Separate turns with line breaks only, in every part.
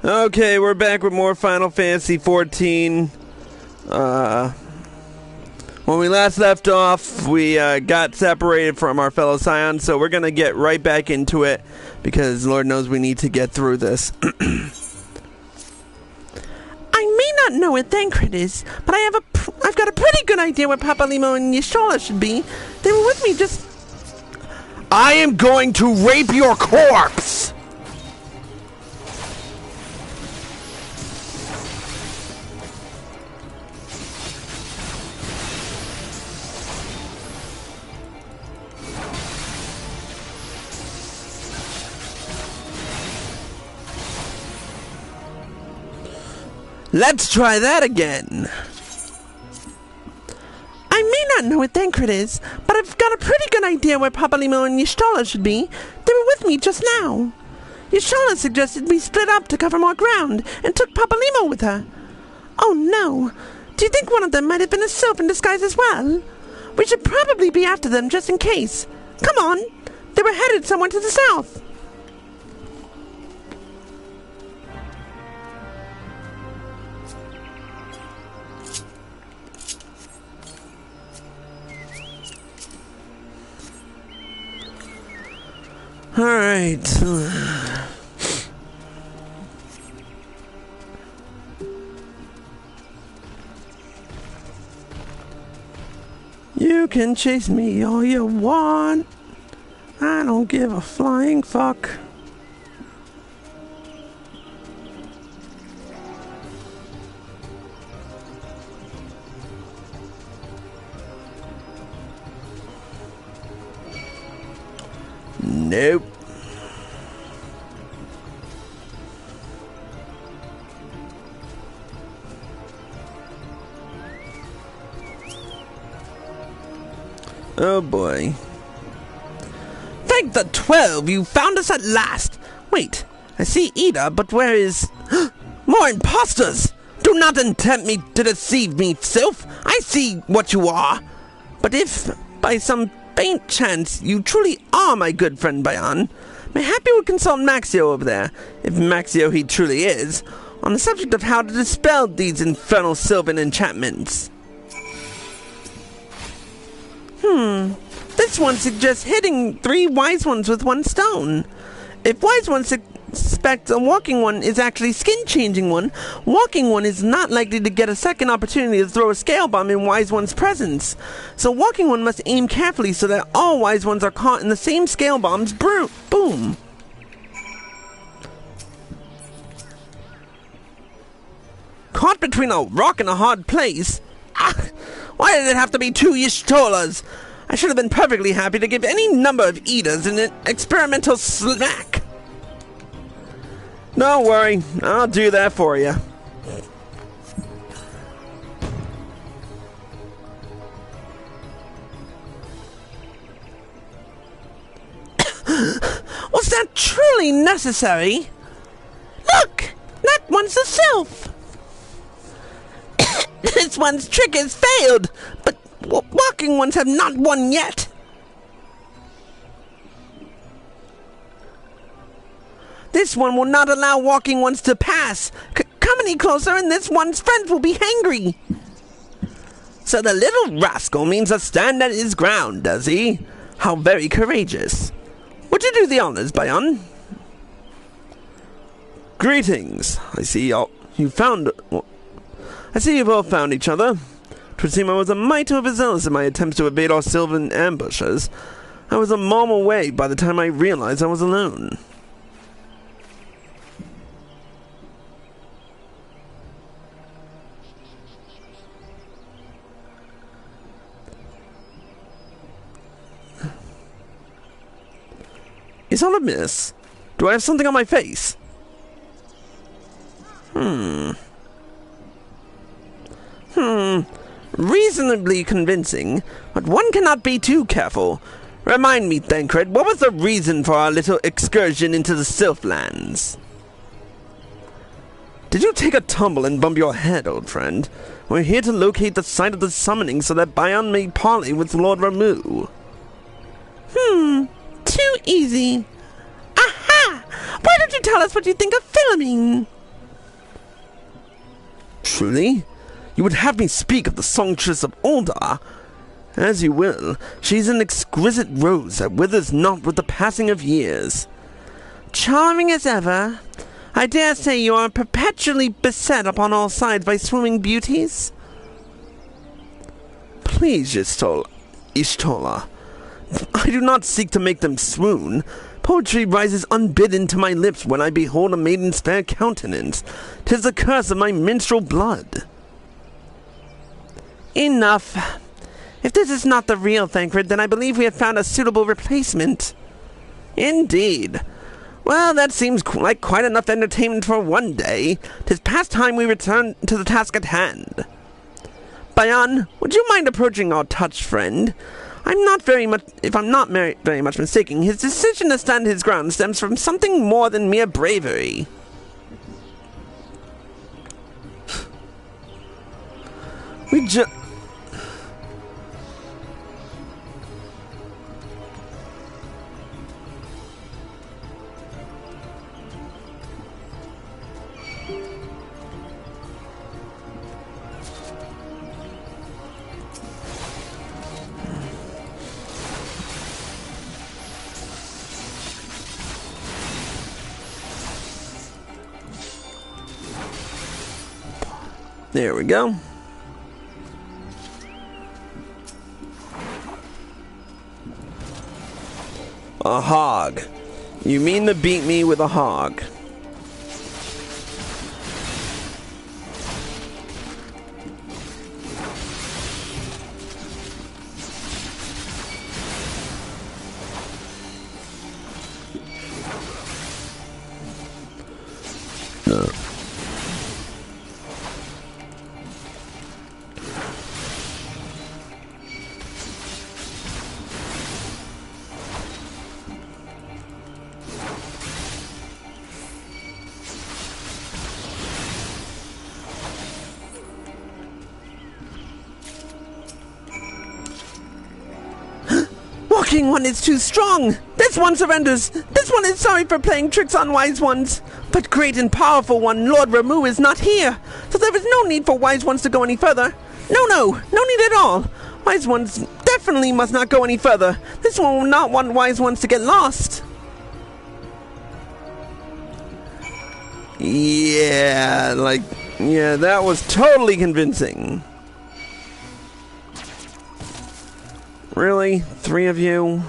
Okay, we're back with more Final Fantasy XIV. When we last left off, we got separated from our fellow Scions, so we're going to get right back into it, because Lord knows we need to get through this.
I may not know where Thancred is, but I've got a pretty good idea where Papalimo and Y'shtola should be. They were with me just...
I am going to rape your corpse! Let's try that again.
I may not know where Thancred is, but I've got a pretty good idea where Papalimo and Y'shtola should be. They were with me just now. Y'shtola suggested we split up to cover more ground, and took Papalimo with her. Oh no! Do you think one of them might have been a sylph in disguise as well? We should probably be after them just in case. Come on! They were headed somewhere to the south.
Alright. You can chase me all you want. I don't give a flying fuck. Nope. Oh boy. Thank the 12, you found us at last! Wait, I see Ida, but where is... More imposters! Do not attempt me to deceive me, sylph! I see what you are! But if, by some faint chance, you truly are my good friend Bayan, mayhap you would consult Maxio over there, if Maxio he truly is, on the subject of how to dispel these infernal sylvan enchantments. This one suggests hitting 3 wise ones with 1 stone. If wise one suspects a walking one is actually skin-changing one, walking one is not likely to get a second opportunity to throw a scale bomb in wise one's presence. So walking one must aim carefully so that all wise ones are caught in the same scale bomb's boom. Caught between a rock and a hard place? Ah, why did it have to be 2 Y'shtolas? I should have been perfectly happy to give any number of Idas an experimental smack. Don't worry, I'll do that for you.
Was that truly necessary? Look! That one's a sylph! This one's trick has failed, but walking ones have not won yet. This one will not allow walking ones to pass. Come any closer and this one's friends will be hangry. So the little rascal means to stand at his ground, does he? How very courageous. Would you do the honors, Bayan? Greetings. I see you've all found each other. 'Twould seem I was a mite overzealous in my attempts to evade our sylvan ambushes. I was a mile away by the time I realized I was alone. Is all amiss? Do I have something on my face? Reasonably convincing, but one cannot be too careful. Remind me, Thancred, what was the reason for our little excursion into the Sylphlands? Did you take a tumble and bump your head, old friend? We're here to locate the site of the summoning so that Bayan may parley with Lord Ramuh. Too easy. Aha! Why don't you tell us what you think of Philomene?
Truly? You would have me speak of the songstress of Ul'dah? As you will. She's an exquisite rose that withers not with the passing of years.
Charming as ever. I dare say you are perpetually beset upon all sides by swimming beauties.
Please, Ishtola. I do not seek to make them swoon. Poetry rises unbidden to my lips when I behold a maiden's fair countenance. 'Tis the curse of my minstrel blood.
Enough. If this is not the real Thancred, then I believe we have found a suitable replacement.
Indeed. Well, that seems like quite enough entertainment for one day. 'Tis past time we return to the task at hand. Bayan, would you mind approaching our touched friend? If I'm not very much mistaken, his decision to stand his ground stems from something more than mere bravery. There we go. A hog. You mean to beat me with a hog? No.
Walking one is too strong. This one surrenders. This one is sorry for playing tricks on wise ones. But great and powerful one, Lord Ramuh, is not here. So there is no need for wise ones to go any further. No need at all. Wise ones definitely must not go any further. This one will not want wise ones to get lost.
Yeah, that was totally convincing. Really? 3 of you?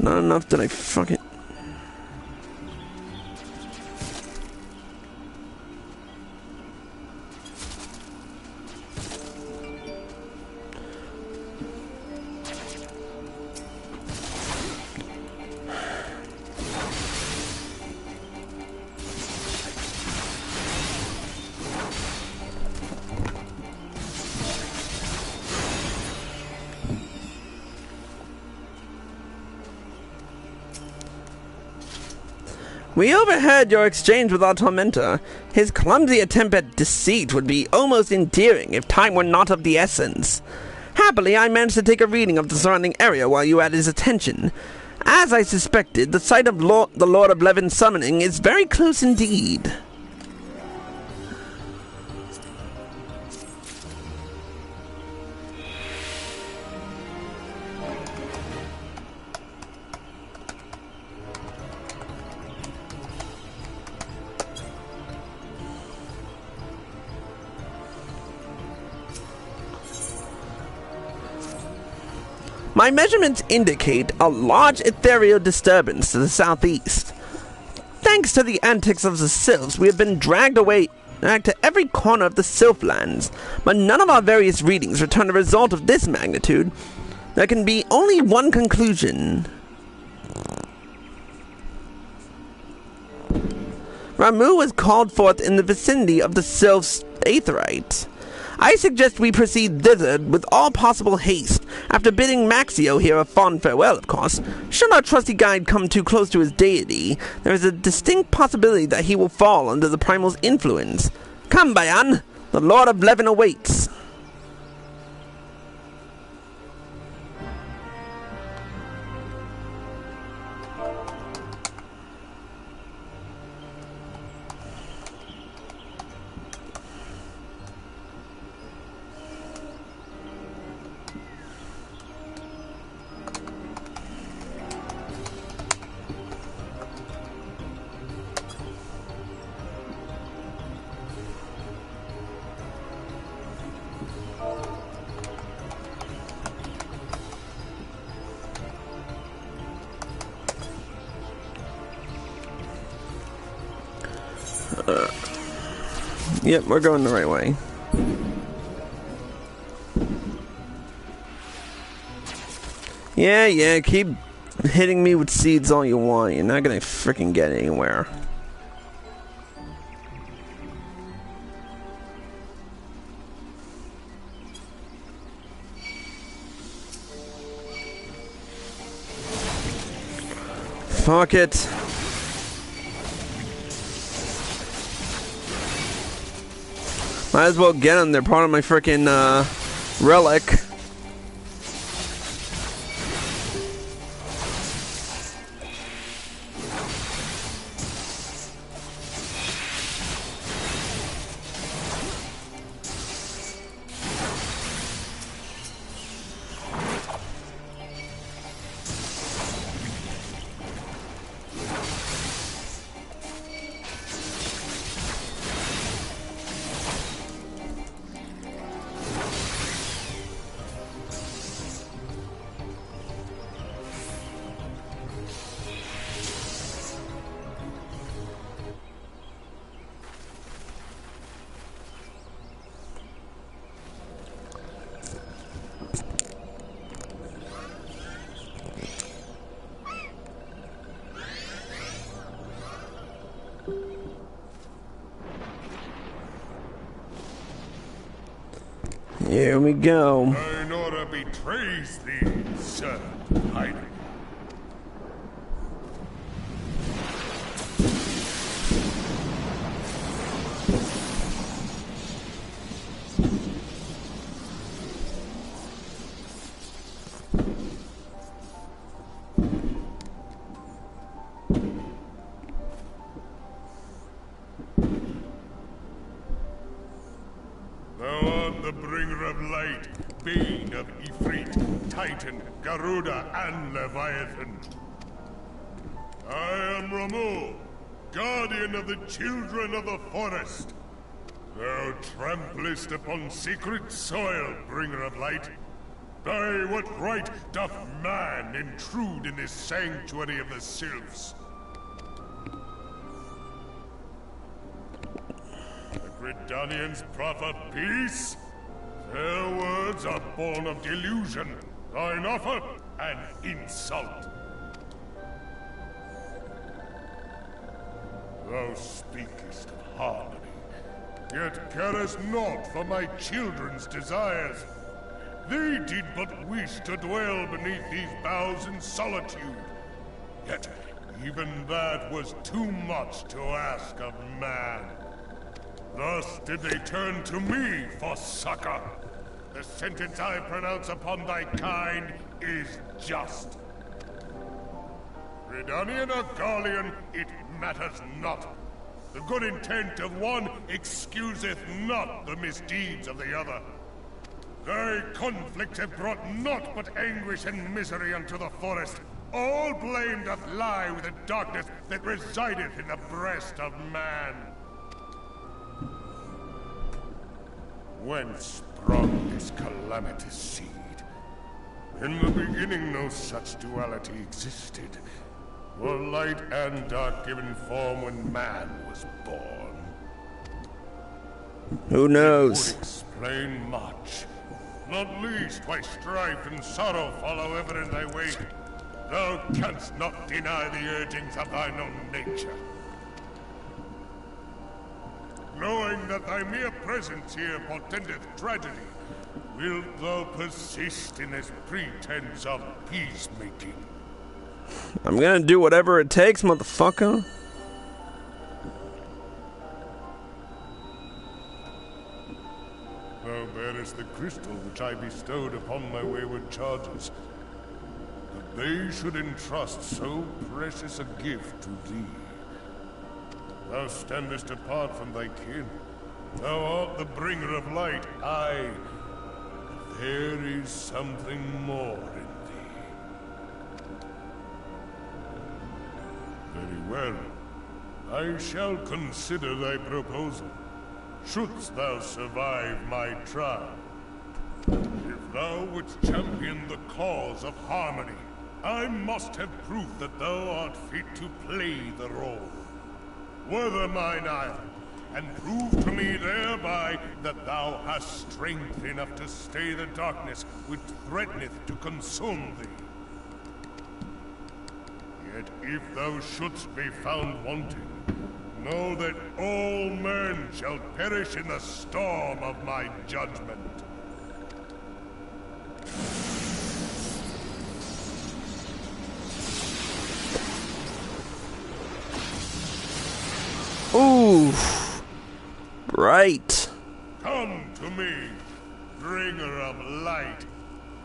Not enough that I fucking... We overheard your exchange with our tormentor. His clumsy attempt at deceit would be almost endearing if time were not of the essence. Happily, I managed to take a reading of the surrounding area while you had his attention. As I suspected, the site of the Lord of Levin's summoning is very close indeed. My measurements indicate a large ethereal disturbance to the southeast. Thanks to the antics of the sylphs, we have been dragged to every corner of the Sylphlands, but none of our various readings return a result of this magnitude. There can be only one conclusion. Ramuh was called forth in the vicinity of the Sylph's Aetheryte. I suggest we proceed thither with all possible haste, after bidding Maxio here a fond farewell, of course. Should our trusty guide come too close to his deity, there is a distinct possibility that he will fall under the primal's influence. Come, Bayan! The Lord of Levin awaits! Yep, we're going the right way. Yeah, keep hitting me with seeds all you want. You're not gonna freaking get anywhere. Fuck it. Might as well get them. They're part of my freaking relic. Here we go.
Thine order betrays thee, sir. Hide. The bringer of light, Bane of Ifrit, Titan, Garuda, and Leviathan. I am Ramuh, guardian of the children of the forest. Thou tramplest upon sacred soil, bringer of light. By what right doth man intrude in this sanctuary of the sylphs? The Gridanians proffer peace? Their words are born of delusion, thine offer an insult. Thou speakest of harmony, yet carest naught for my children's desires. They did but wish to dwell beneath these boughs in solitude. Yet even that was too much to ask of man. Thus did they turn to me for succor. The sentence I pronounce upon thy kind is just. Redanian or Garlean, it matters not. The good intent of one excuseth not the misdeeds of the other. Thy conflicts have brought naught but anguish and misery unto the forest. All blame doth lie with the darkness that resideth in the breast of man. Whence sprung this calamitous seed? In the beginning no such duality existed. Were light and dark given form when man was born?
Who knows?
It would explain much. Not least why strife and sorrow follow ever in thy wake. Thou canst not deny the urgings of thine own nature. Knowing that thy mere presence here portendeth tragedy, wilt thou persist in this pretense of peacemaking?
I'm gonna do whatever it takes, motherfucker.
Thou bearest the crystal which I bestowed upon my wayward charges. That they should entrust so precious a gift to thee. Thou standest apart from thy kin. Thou art the bringer of light, aye. There is something more in thee. Very well. I shall consider thy proposal. Shouldst thou survive my trial. If thou wouldst champion the cause of harmony, I must have proof that thou art fit to play the role. Weather mine ire, and prove to me thereby that thou hast strength enough to stay the darkness which threateneth to consume thee. Yet if thou shouldst be found wanting, know that all men shall perish in the storm of my judgment.
Ooh. Right.
Come to me, bringer of light.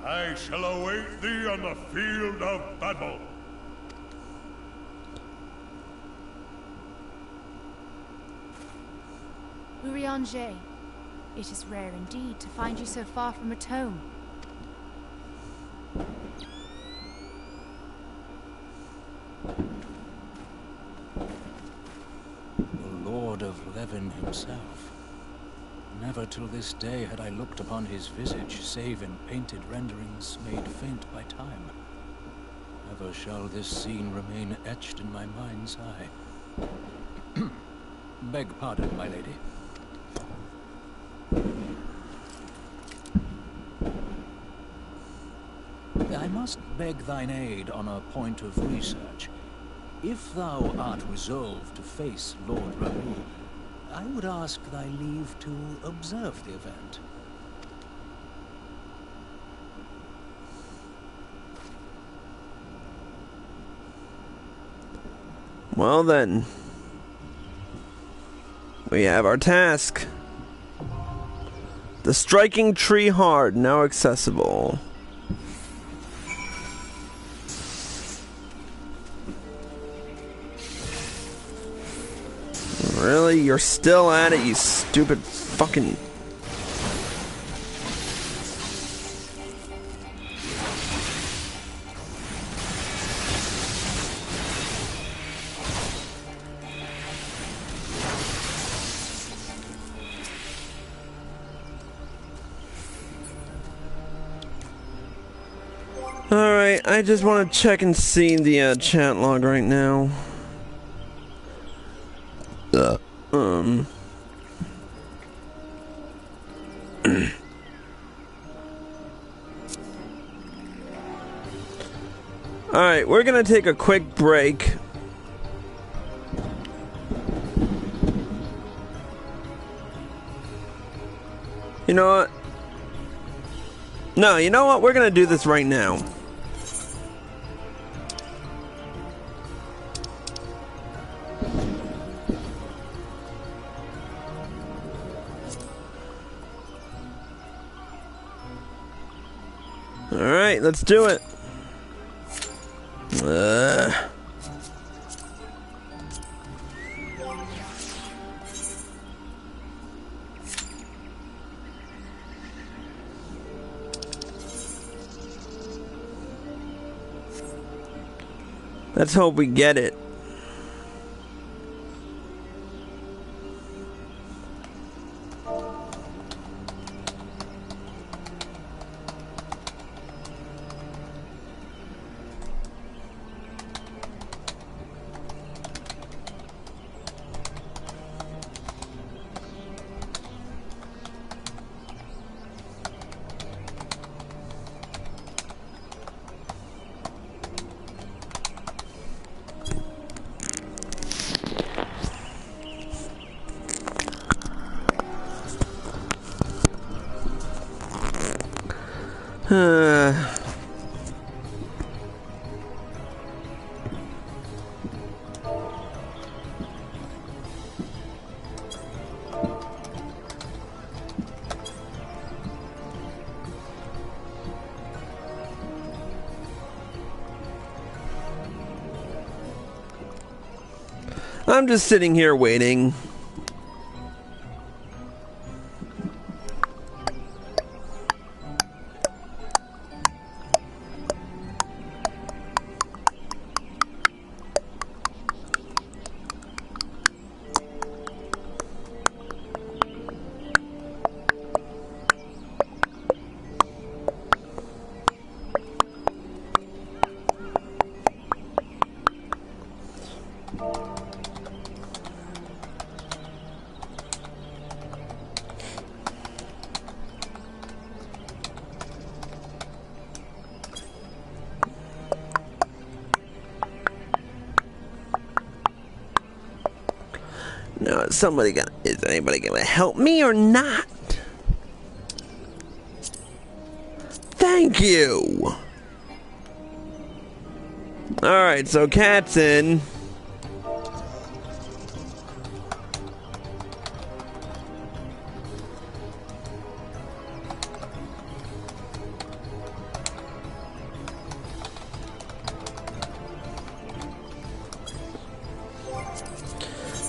I shall await thee on the field of battle.
Urianger, it is rare indeed to find you so far from at home.
The Lord of Levin himself. Never till this day had I looked upon his visage, save in painted renderings made faint by time. Never shall this scene remain etched in my mind's eye. Beg pardon, my lady. I must beg thine aid on a point of research. If thou art resolved to face Lord Ramuh, I would ask thy leave to observe the event.
Well then, we have our task. The striking tree hard, now accessible. Really? You're still at it, you stupid fucking... Alright, I just want to check and see the chat log right now. Alright, we're gonna take a quick break. You know what? No, you know what? We're gonna do this right now. Alright, let's do it. Let's hope we get it. I'm just sitting here waiting. No, is anybody gonna help me or not? Thank you! Alright, so Cat's in.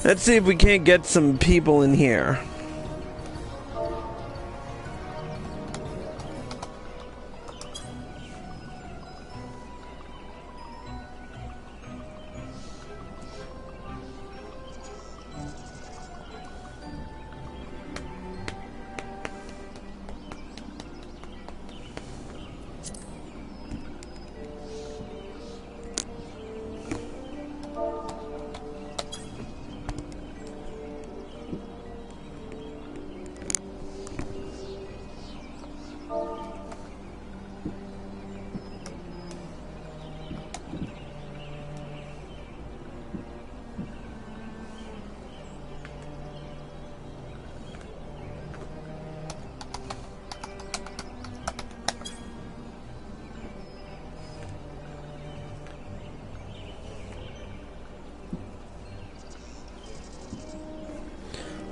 Let's see if we can't get some people in here.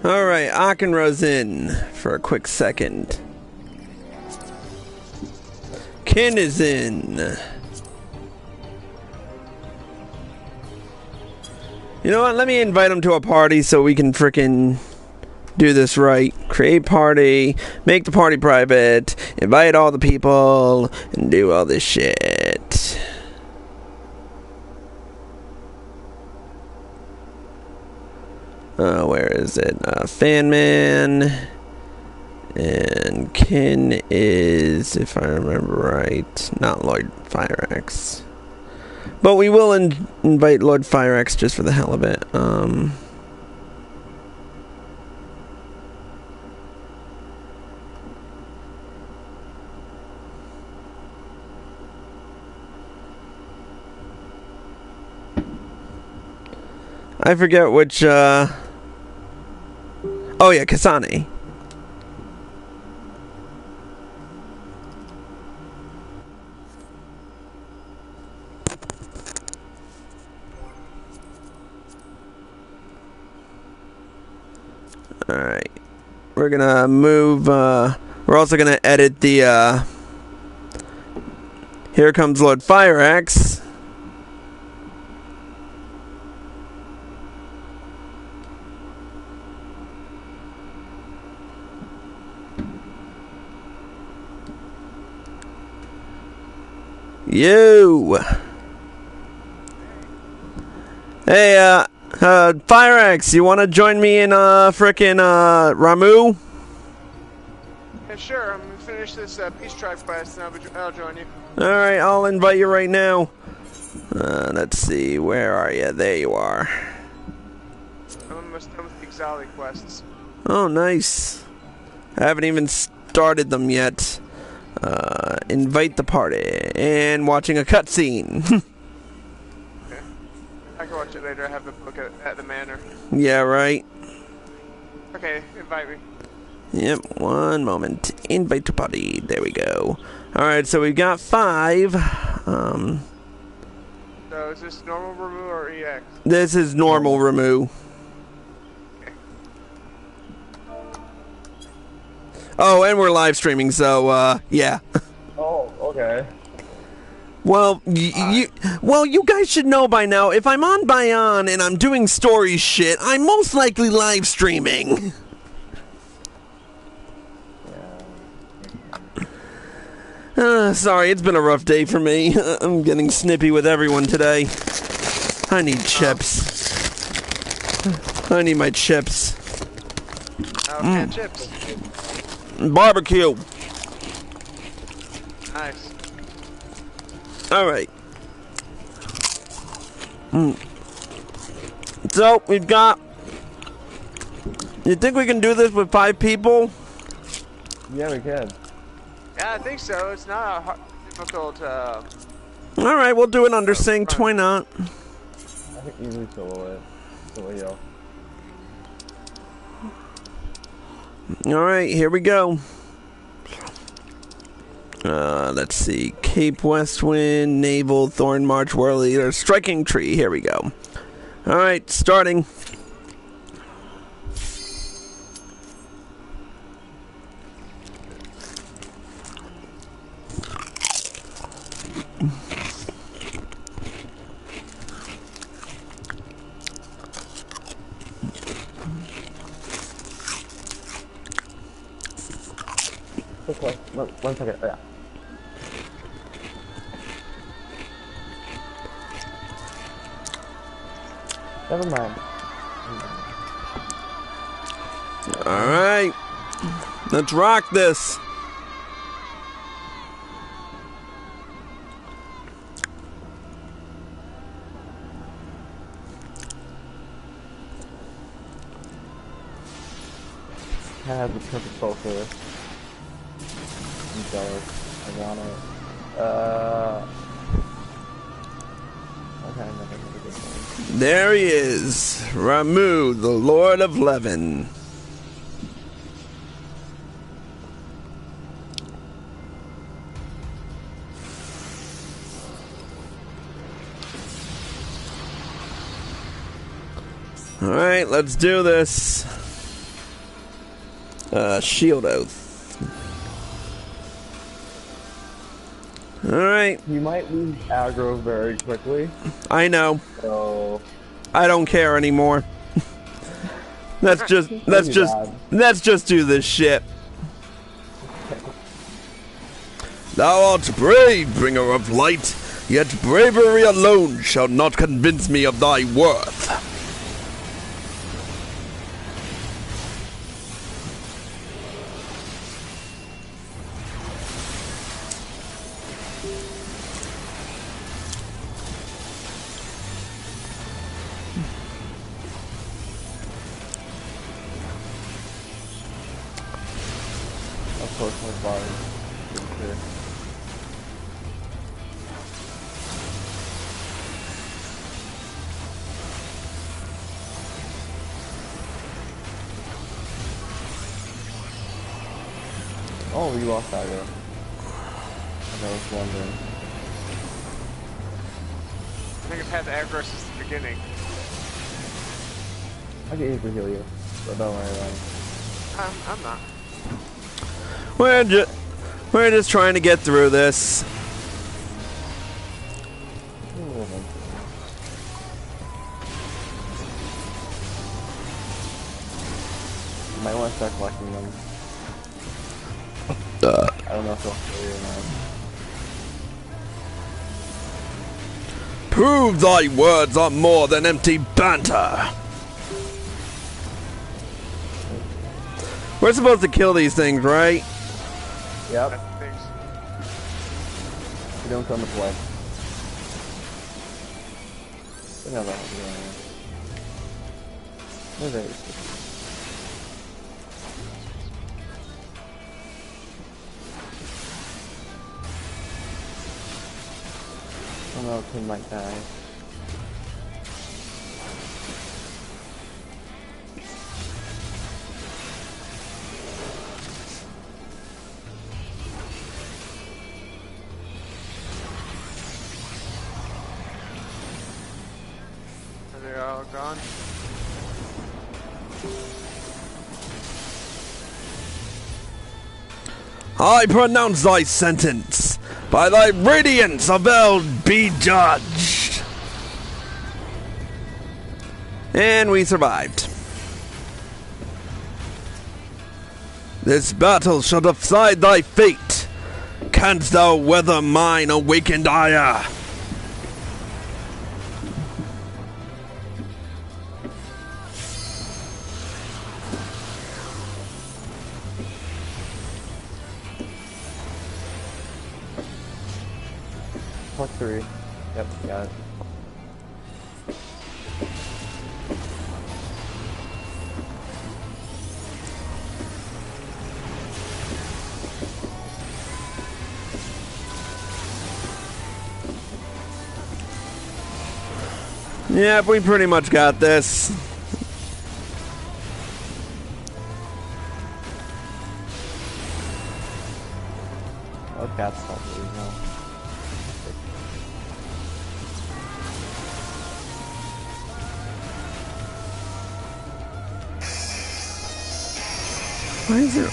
Alright, Akenra's in for a quick second. Ken is in. You know what? Let me invite him to a party so we can frickin' do this right. Create party, make the party private, invite all the people, and do all this shit. Where is it? Fanman. And Ken is, if I remember right, not Lord Fireaxe. But we will invite Lord Fireaxe just for the hell of it. I forget which, oh yeah, Kasane. Alright. We're gonna move, we're also gonna edit the, here comes Lord Fireaxe. You. Hey, Fireaxe, you want to join me in, frickin', Ramuh?
Yeah, sure. I'm gonna finish this peace tribe quest, and I'll join you.
Alright, I'll invite you right now. Let's see, where are you? There you are.
I'm almost done with the Exali quests.
Oh, nice. I haven't even started them yet. Invite the party. And watching a cutscene.
Okay. I can watch it later. I have the book at the manor.
Yeah, right.
Okay, invite me.
Yep, one moment. Invite to party. There we go. Alright, so we've got 5.
So is this normal Ramuh or EX?
This is normal Ramuh.
Okay.
Oh, and we're live streaming, so, yeah.
Oh, okay.
Well, you guys should know by now, if I'm on Bayan and I'm doing story shit, I'm most likely live streaming. Sorry, it's been a rough day for me. I'm getting snippy with everyone today. I need chips. I need my chips.
Okay, chips.
Barbecue.
Nice.
Alright. So, we've got... You think we can do this with 5 people?
Yeah, we can.
Yeah, I think so. It's not difficult.
Alright, we'll do it under synced. Why not?
I think easily solo it. Solo yo.
Alright, here we go. Let's see. Cape Westwind, Naval, Thorn March, World Leader, Striking Tree. Here we go. Alright, starting.
Okay, one second. Yeah. Never mind.
Alright. Let's rock this.
I have the perfect soul for this. I'm jealous. I want it. Okay, nothing really good one.
There he is. Ramuh, the Lord of Levin. Alright, let's do this. Shield Oath. Alright.
You might lose aggro very quickly.
I know.
So
I don't care anymore. let's just do this shit. Thou art brave, bringer of light, yet bravery alone shall not convince me of thy worth.
of course my body is here. Oh, we lost that girl. I was wondering.
I think I've had the aggro since the beginning.
I can easily heal you, but don't worry about it.
I'm not.
We're just trying to get through this.
You might want to start collecting them. I don't know if they'll kill you or not.
Prove thy words are more than empty banter. We're supposed to kill these things, right?
Yep.
Thanks.
You don't come to play. We know that. We're very stupid. Oh no, King might die.
Are they all gone?
I pronounce thy sentence. By thy radiance of eld be judged. And we survived. This battle shall decide thy fate. Canst thou weather mine awakened ire?
Plus 3. Yep, got it.
Yep, we pretty much got this.
cat's not really know.
Why is there?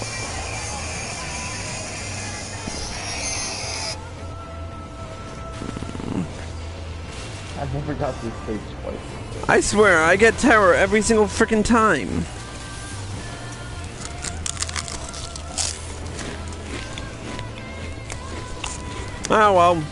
I never got this stage twice.
I swear, I get terror every single freaking time. Oh well.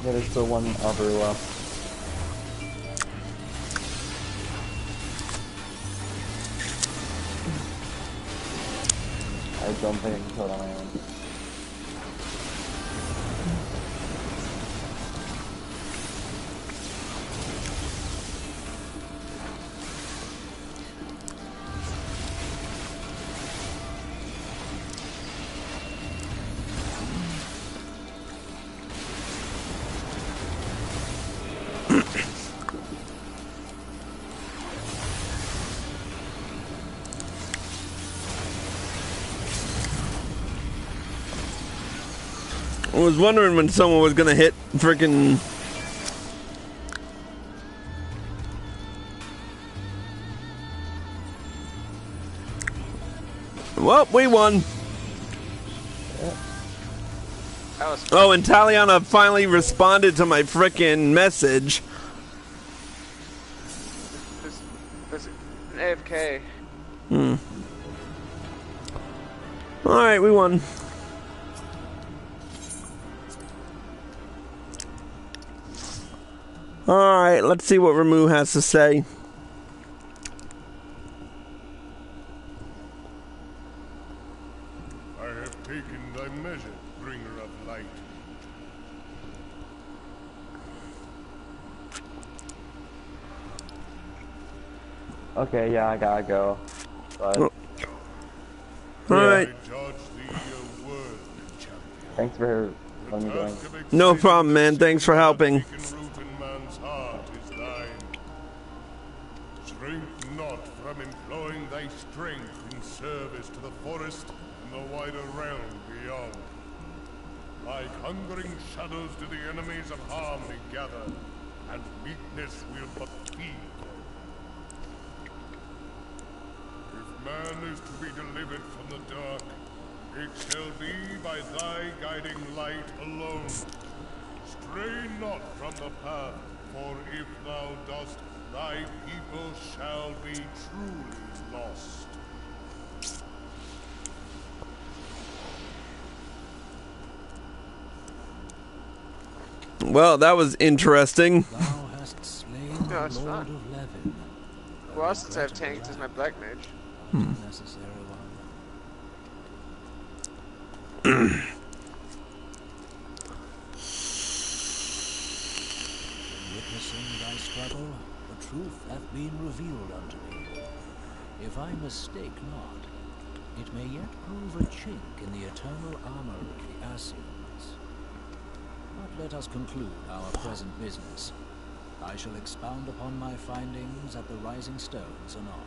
Yeah, there's still one other left. I don't think I can kill it on my own.
I was wondering when someone was gonna hit frickin'. Well, we won. Oh, and Taliana finally responded to my frickin' message.
This an AFK.
Alright, we won. Alright, let's see what Ramuh has to say.
I have taken thy measure, bringer of light.
Okay, yeah, I gotta go. But
Alright.
I judge thee a worthy champion.
thanks for letting me join.
No problem, man. Thanks for helping.
Shrink not from employing thy strength in service to the forest and the wider realm beyond. Like hungering shadows do the enemies of harmony gather, and weakness will but feed them. If man is to be delivered from the dark, it shall be by thy guiding light alone. Stray not from the path, for if thou dost, thy people shall be truly lost.
Well, that was interesting.
Thou hast slain
No, it's
the Lord
not.
of Levin.
Well, since I have tanked as my black mage.
Necessary one. Witnessing thy struggle, the truth hath been revealed unto me. If I mistake not, it may yet prove a chink in the eternal armor of the Assyrians. But let us conclude our present business. I shall expound upon my findings at the Rising Stones anon.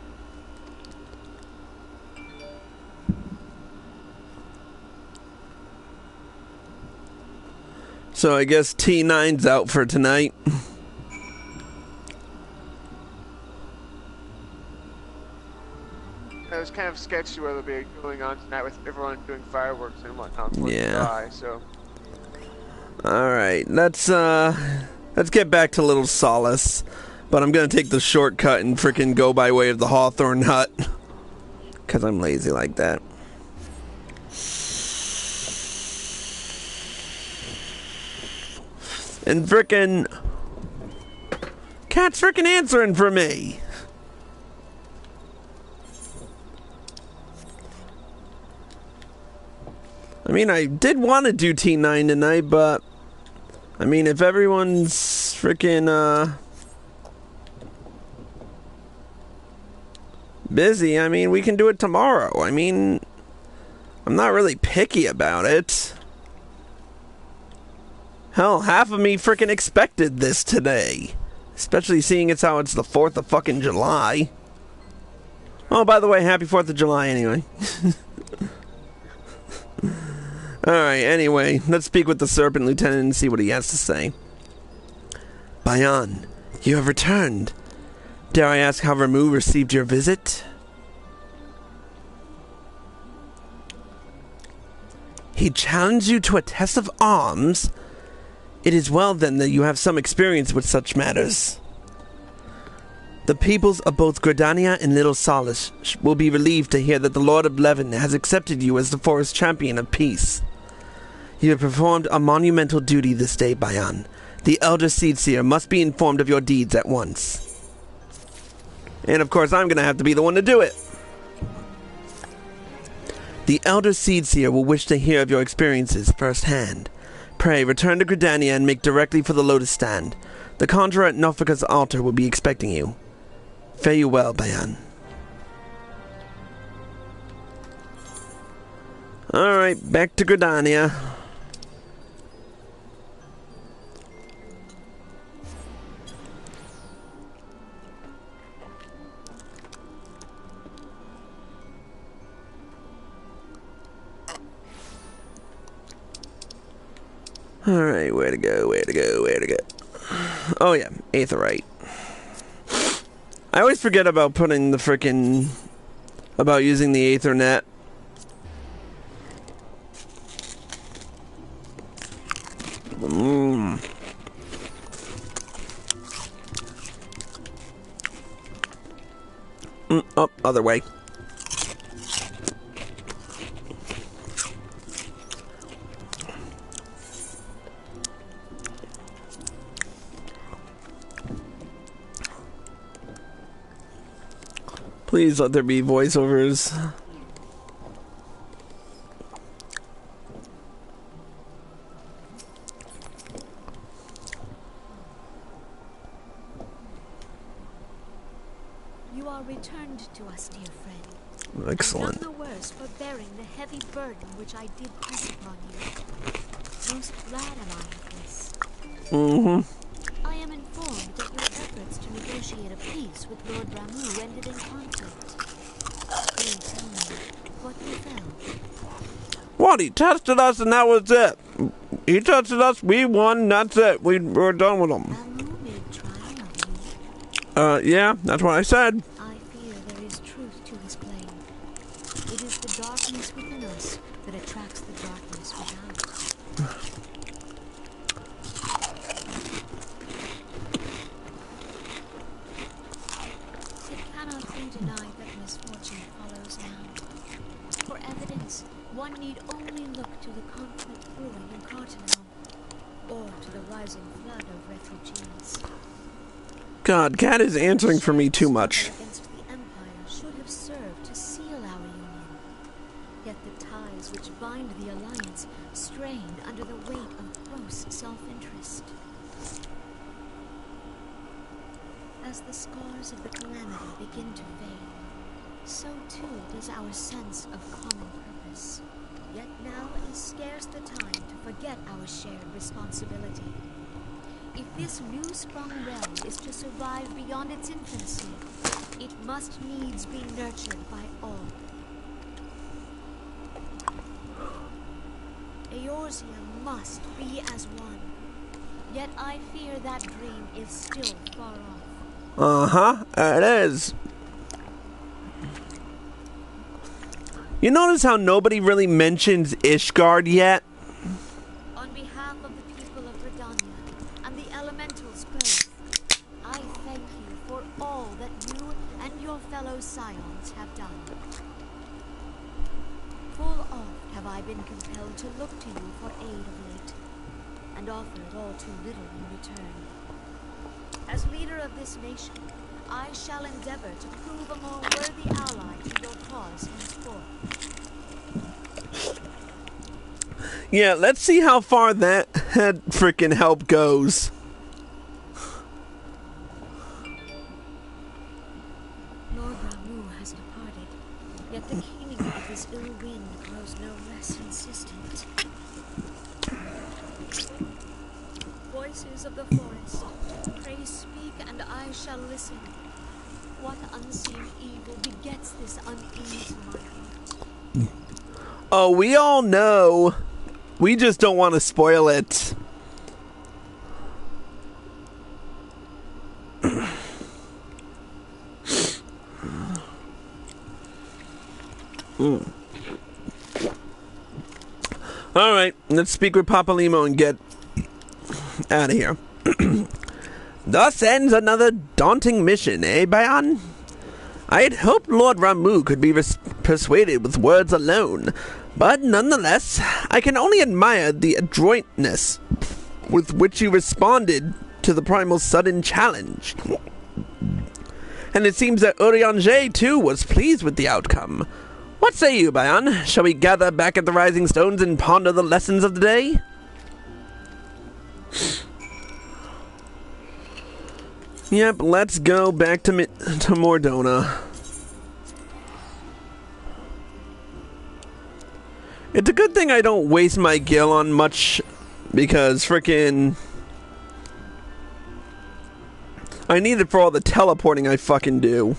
So I guess T9's out for tonight.
It was kind of sketchy what will be going on tonight with everyone doing fireworks and whatnot before
Yeah.
they die, so.
Alright, let's get back to Little Solace. But I'm gonna take the shortcut and frickin' go by way of the Hawthorne Hut. Cause I'm lazy like that. And frickin' Cat's frickin' answering for me. I mean, I did want to do T9 tonight, but I mean, if everyone's frickin' Busy? I mean, we can do it tomorrow. I mean, I'm not really picky about it. Hell, half of me freaking expected this today. Especially seeing it's how it's the 4th of fucking July. Oh, by the way, happy 4th of July anyway. Alright, anyway, let's speak with the Serpent Lieutenant and see what he has to say. Bayan, you have returned. Dare I ask how Ramuh received your visit? He challenged you to a test of arms? It is well then that you have some experience with such matters. The peoples of both Gridania and Little Solace will be relieved to hear that the Lord of Levin has accepted you as the forest champion of peace. You have performed a monumental duty this day, Bayan. The Elder Seedseer must be informed of your deeds at once. And of course, I'm going to have to be the one to do it. The Elder Seedseer will wish to hear of your experiences firsthand. Pray, return to Gridania and make directly for the Lotus Stand. The Conjurer at Nofika's altar will be expecting you. Fare you well, Bayan. Alright, back to Gridania. Alright, where to go, where to go, where to go. Oh yeah, Aetherite. I always forget about putting the frickin' about using the Aethernet. Oh, other way. Please let there be voiceovers.
You are returned to us, dear friend.
Excellent.
None the worse for bearing the heavy burden which I did press upon you. Most glad am I of this. I am informed that your efforts to negotiate a peace with Lord Ramuh ended in conflict. Please tell me what befell.
What? He tested us and that was it. He tested us, we won, that's it. We're done with him.
Ramuh made trial of you.
Yeah, that's what I said.
I fear there is truth to his claim. It is the darkness within us that attracts the darkness without. It cannot be denied that misfortune follows now. For evidence, one need only look to the conflict brewing in Cartano, or to the rising flood of refugees.
God, Cat is answering for me too much.
Against the Empire should have served to seal our union. Yet the ties which bind the alliance strain under the weight of gross self-interest. As the scars of the calamity begin to fade, so too does our sense of common purpose. Yet now is scarce the time to forget our shared responsibility. If this new-sprung realm is to survive beyond its infancy, it must needs be nurtured by all. Eorzea must be as one. Yet I fear that dream is still far off.
It is. You notice how nobody really mentions Ishgard yet?
On behalf of the people of Redania and the Elementals both, I thank you for all that you and your fellow Scions have done. Full oft have I been compelled to look to you for aid of late, and offered all too little in return. As leader of this nation, I shall endeavor to prove a more worthy ally to your cause henceforth.
Yeah, let's see how far that frickin' help goes.
Lord Ramuh has departed. voices of the forest. Pray speak, and I shall listen. What unseen evil begets this unease mind?
Oh, we all know. We just don't want to spoil it. Alright, let's speak with Papa Limo and get out of here. Thus ends another daunting mission, eh, Bayan? I had hoped Lord Ramuh could be persuaded with words alone, but nonetheless, I can only admire the adroitness with which you responded to the primal sudden challenge. And it seems that Urianger, too, was pleased with the outcome. What say you, Bayan? Shall we gather back at the Rising Stones and ponder the lessons of the day? Yep, let's go back to Mordona. It's a good thing I don't waste my gil on much, because frickin' I need it for all the teleporting I fucking do.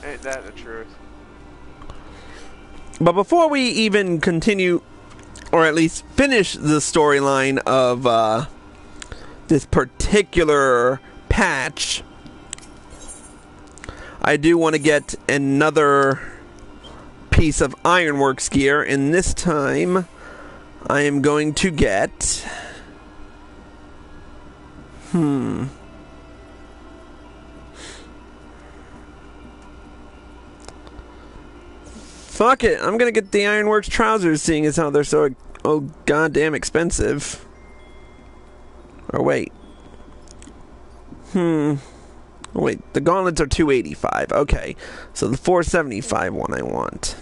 Ain't that the truth?
But before we even continue, or at least finish the storyline of this particular patch, I do want to get another piece of Ironworks gear, and this time I am going to get fuck it, I'm gonna get the Ironworks Trousers, seeing as how they're so goddamn expensive. Or wait. Wait, the gauntlets are $285. Okay, so the $475 one I want.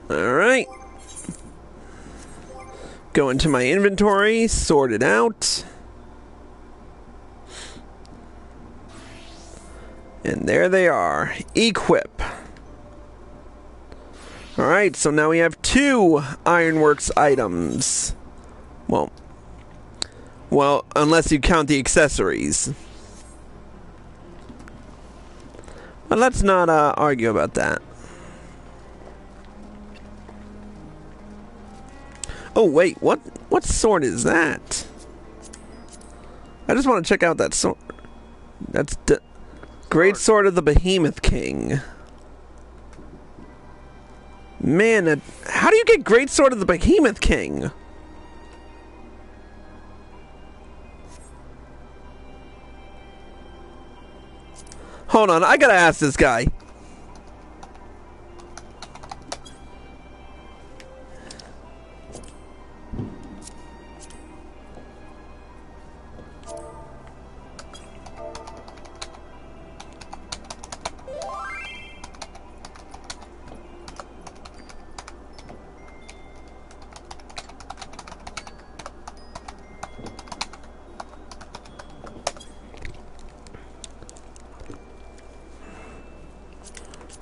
Alright. Go into my inventory, sort it out. And there they are. Equip. Alright, so now we have 2 Ironworks items. Well, unless you count the accessories. But let's not argue about that. Oh wait, what sword is that? I just want to check out that sword. That's the Great Sword of the Behemoth King. Man, how do you get Great Sword of the Behemoth King? Hold on, I gotta ask this guy.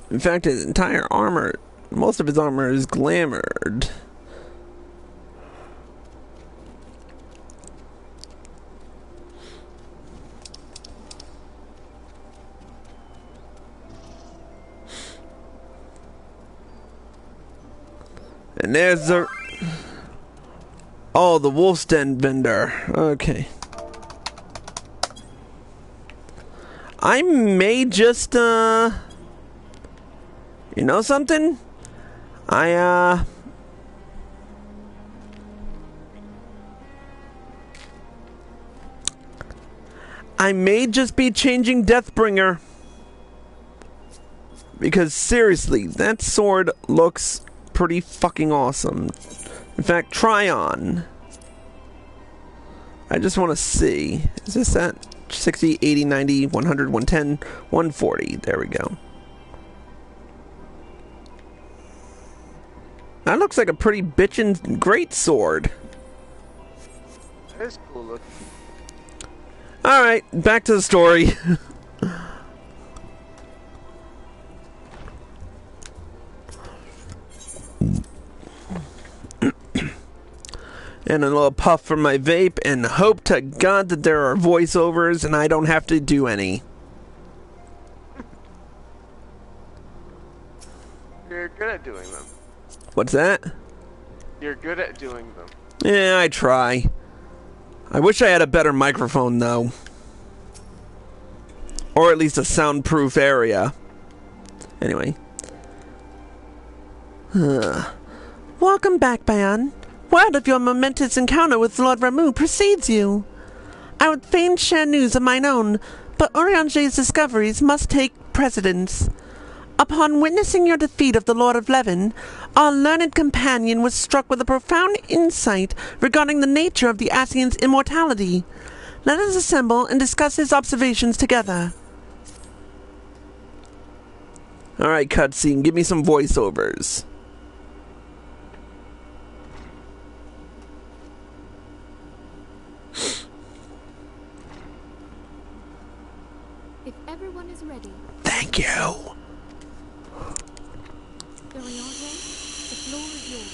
In fact, his entire armor, most of his armor is glamored. And there's the... Oh, the Wolf's Den vendor. Okay. I may just, you know something? I may just be changing Deathbringer. Because seriously, that sword looks pretty fucking awesome. In fact, try on. I just want to see. Is this at 60, 80, 90, 100, 110, 140? There we go. That looks like a pretty bitchin' great sword.
That is cool looking.
Alright, back to the story. And a little puff from my vape, and hope to God that there are voiceovers and I don't have to do any.
You're good at doing them.
What's that?
You're good at doing them.
Yeah, I try. I wish I had a better microphone, though. Or at least a soundproof area. Anyway.
Welcome back, Bayan. Word of your momentous encounter with Lord Ramuh precedes you. I would fain share news of mine own, but Urianger's discoveries must take precedence. Upon witnessing your defeat of the Lord of Levin, our learned companion was struck with a profound insight regarding the nature of the Ascian's immortality. Let us assemble and discuss his observations together.
Alright, cutscene, give me some voiceovers.
If everyone is ready.
Thank you.
Urianger, the floor is yours.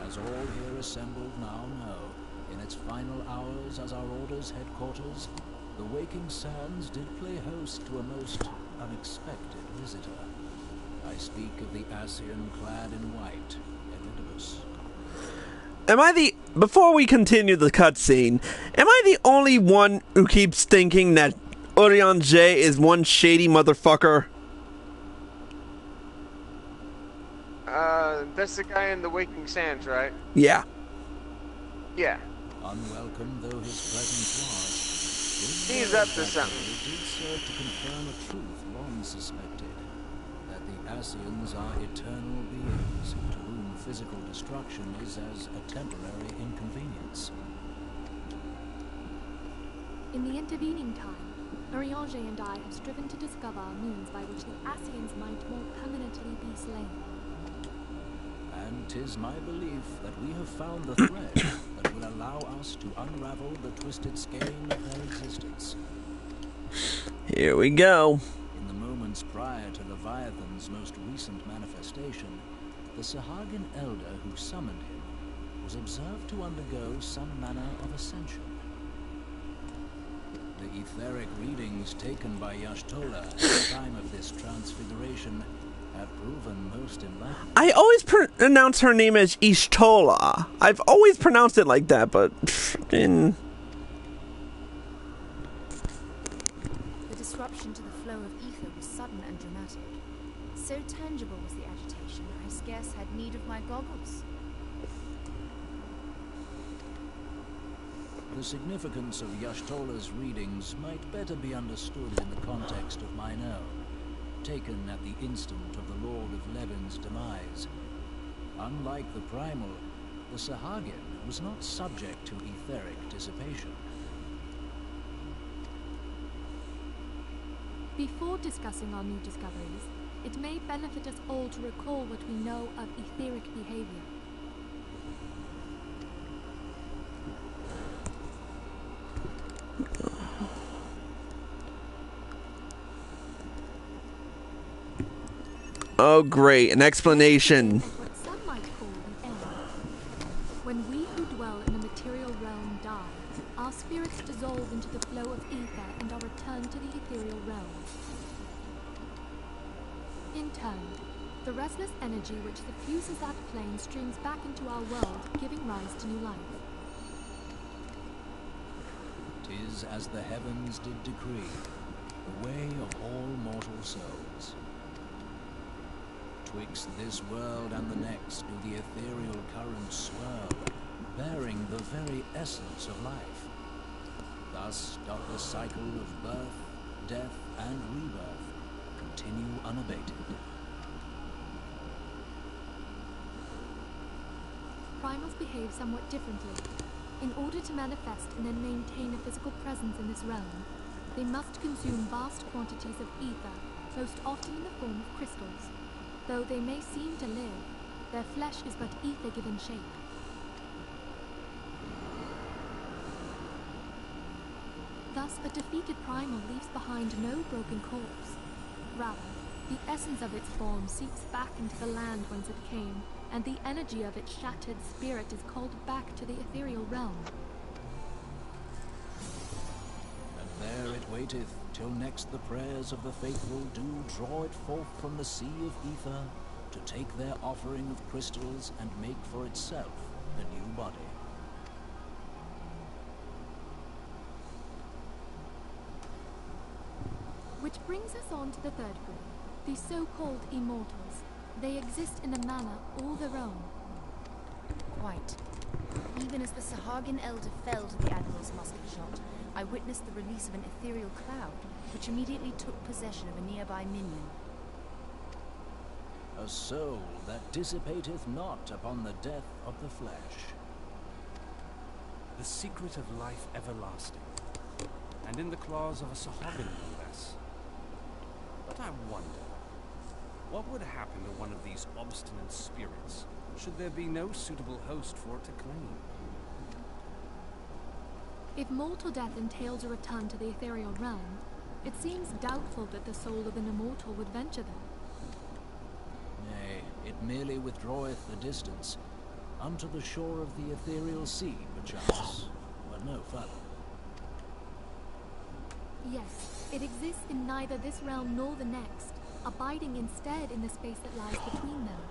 As all here assembled now know, in its final hours as our Order's headquarters, the Waking Sands did play host to a most unexpected visitor. I speak of the Ascian clad in white, Elidibus.
Before we continue the cutscene, am I the only one who keeps thinking that Urianger is one shady motherfucker?
That's the guy in the Waking Sands, right?
Yeah.
Yeah.
Unwelcome though his presence was,
He's up to something.
it did serve to confirm a truth long suspected, that the Ascians are eternal beings to whom physical destruction is as a temporary inconvenience.
In the intervening time, Urianger and I have striven to discover means by which the Ascians might more permanently be slain.
And 'tis my belief that we have found the thread that will allow us to unravel the twisted skein of their existence.
Here we go.
In the moments prior to Leviathan's most recent manifestation, the Sahagin elder who summoned him was observed to undergo some manner of ascension. The etheric readings taken by Y'shtola at the time of this transfiguration have proven most enlightening.
I always pronounce her name as Y'shtola. I've always pronounced it like that, but
The disruption to the flow of ether was sudden and dramatic. So tangible was the agitation, I scarce had need of my goggles.
The significance of Y'shtola's readings might better be understood in the context of mine own, taken at the instant of the Lord of Levin's demise. Unlike the Primal, the Sahagin was not subject to etheric dissipation.
Before discussing our new discoveries, it may benefit us all to recall what we know of etheric behavior.
oh great, an explanation.
What some might call the end. When we who dwell in the material realm die, our spirits dissolve into the flow of ether and are returned to the ethereal realm. In turn, the restless energy which diffuses that plane streams back into our world, giving rise to new life.
'Tis as the heavens did decree, the way of all mortal souls. Twixt this world and the next do the ethereal currents swirl, bearing the very essence of life. Thus doth the cycle of birth, death, and rebirth continue unabated.
Primals behave somewhat differently. In order to manifest and then maintain a physical presence in this realm, they must consume vast quantities of ether, most often in the form of crystals. Though they may seem to live, their flesh is but ether-given shape. Thus, a defeated primal leaves behind no broken corpse. Rather, The essence of its form seeps back into the land whence it came, and the energy of its shattered spirit is called back to the ethereal realm.
And there it waiteth, till next the prayers of the faithful do draw it forth from the sea of ether, to take their offering of crystals and make for itself a new body.
Which brings us on to the third group, the so-called Immortals. They exist in a manner all their own.
Quite. Even as the Sahagin Elder fell to the Admiral's musket shot, I witnessed the release of an ethereal cloud, which immediately took possession of a nearby minion.
A soul that dissipateth not upon the death of the flesh.
The secret of life everlasting, and in the claws of a Sahagin no less. But I wonder, what would happen to one of these obstinate spirits, should there be no suitable host for it to claim?
If mortal death entails a return to the ethereal realm, it seems doubtful that the soul of an immortal would venture there.
Nay, it merely withdraweth the distance, unto the shore of the ethereal sea, perchance, but no further.
Yes, it exists in neither this realm nor the next, abiding instead in the space that lies between them.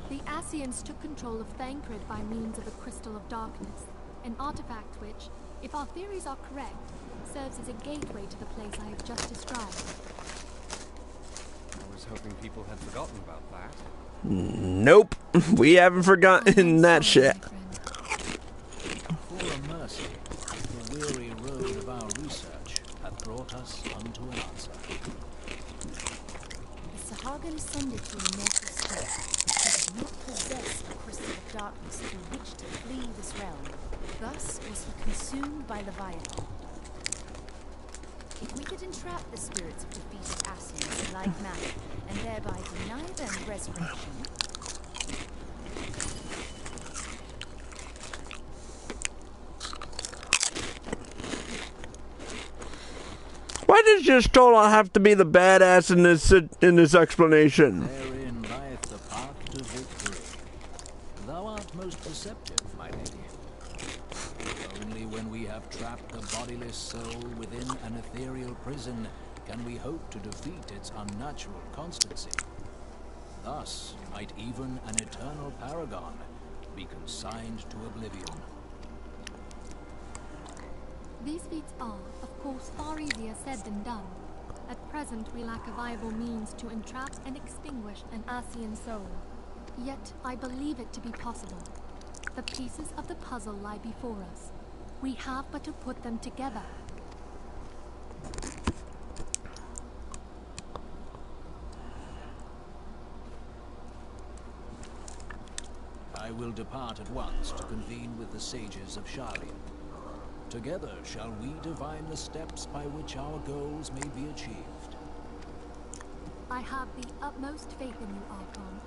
The Ascians took control of Thancred by means of a Crystal of Darkness, an artifact which, if our theories are correct, serves as a gateway to the place I have just described.
I was hoping people had forgotten about that.
Nope, we haven't forgotten that shit.
For a mercy, the weary road of our research hath brought us unto an answer.
The Sahagin ascended to an immortal state, but did not possess a crystal of darkness through which to flee this realm. Thus was he consumed by Leviathan. If we could entrap the spirits of defeated Ascians in like manner, and thereby deny them resurrection,
Why does Y'shtola have to be the badass in this explanation?
Therein lieth the path to victory. Thou art most perceptive, my lady. Only when we have trapped the bodiless soul within an ethereal prison can we hope to defeat its unnatural constancy. Thus might even an eternal paragon be consigned to oblivion.
These feats are, of course, far easier said than done. At present, we lack a viable means to entrap and extinguish an Ascian soul. Yet, I believe it to be possible. The pieces of the puzzle lie before us. We have but to put them together.
I will depart at once to convene with the sages of Sharlayan. Together shall we divine the steps by which our goals may be achieved.
I have the utmost faith in you, Archon.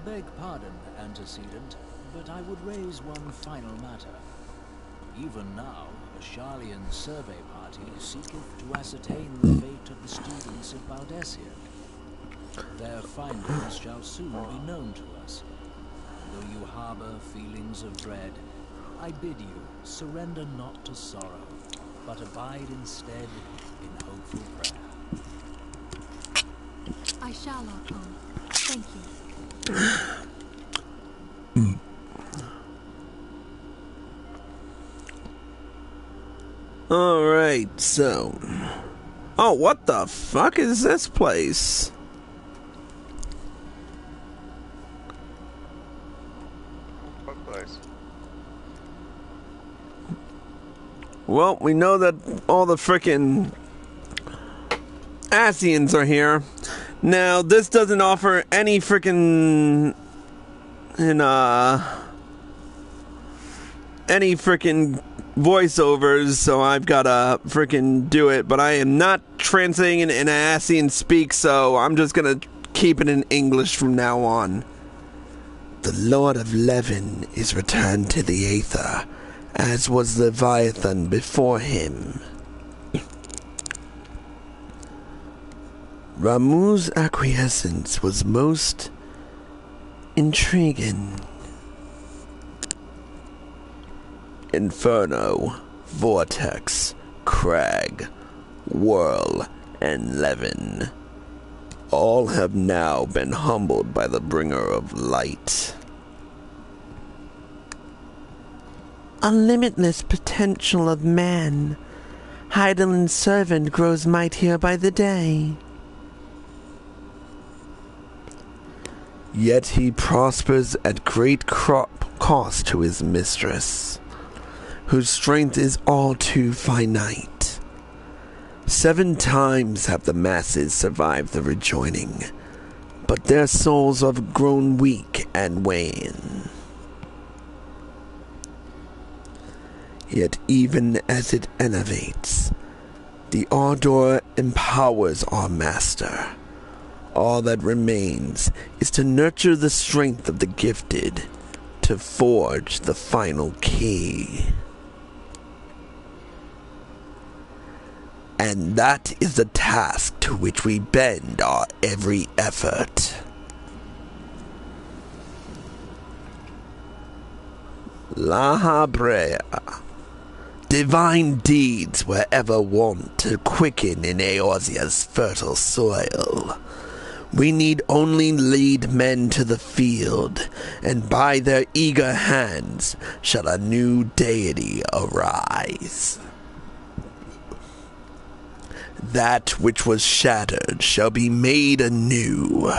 Beg pardon, antecedent, but I would raise one final matter. Even now, a Sharlayan survey party seeketh to ascertain the fate of the students of Baldesion. Their findings shall soon be known to us. Though you harbor feelings of dread, I bid you surrender not to sorrow, but abide instead in hopeful prayer.
I shall, Archon. Thank you.
Alright, so... Oh, what the fuck is this place?
What place?
Well, we know that all the frickin' Ascians are here. Now, this doesn't offer any frickin' any frickin' voiceovers, so I've gotta frickin' do it, but I am not translating it in Ascian speak, so I'm just gonna keep it in English from now on. The Lord of Levin is returned to the Aether, as was Leviathan before him. Ramuh's acquiescence was most intriguing. Inferno, Vortex, Crag, Whirl, and Levin all have now been humbled by the bringer of light.
A limitless potential of man. Heidel's servant grows mightier by the day.
Yet he prospers at great cost to his mistress, whose strength is all too finite. 7 times have the masses survived the rejoining, but their souls have grown weak and wane. Yet even as it enervates, the ardor empowers our master. All that remains is to nurture the strength of the gifted, to forge the final key. And that is the task to which we bend our every effort. La Brea. Divine deeds were ever wont to quicken in Eorzea's fertile soil. We need only lead men to the field, and by their eager hands shall a new deity arise. That which was shattered shall be made anew,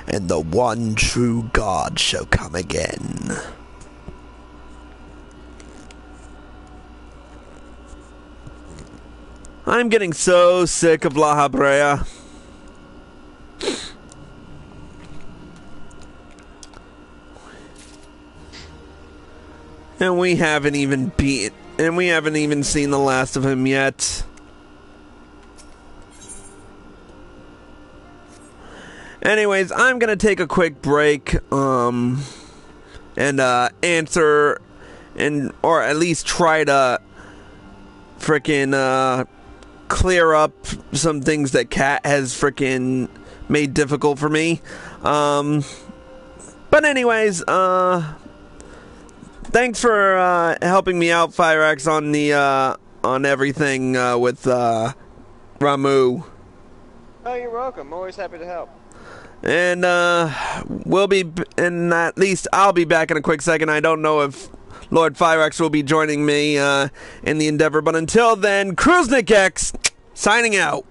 and the one true God shall come again. I'm getting so sick of La Habrea. And we haven't even seen the last of him yet. Anyways, I'm gonna take a quick break, and answer, or at least try to frickin' clear up some things that Kat has frickin' made difficult for me. But anyways, thanks for helping me out, Firex, on the on everything with Ramuh.
Oh, you're welcome. Always happy to help.
And and at least I'll be back in a quick second. I don't know if Lord Firex will be joining me in the endeavor, but until then, Kruznik X signing out.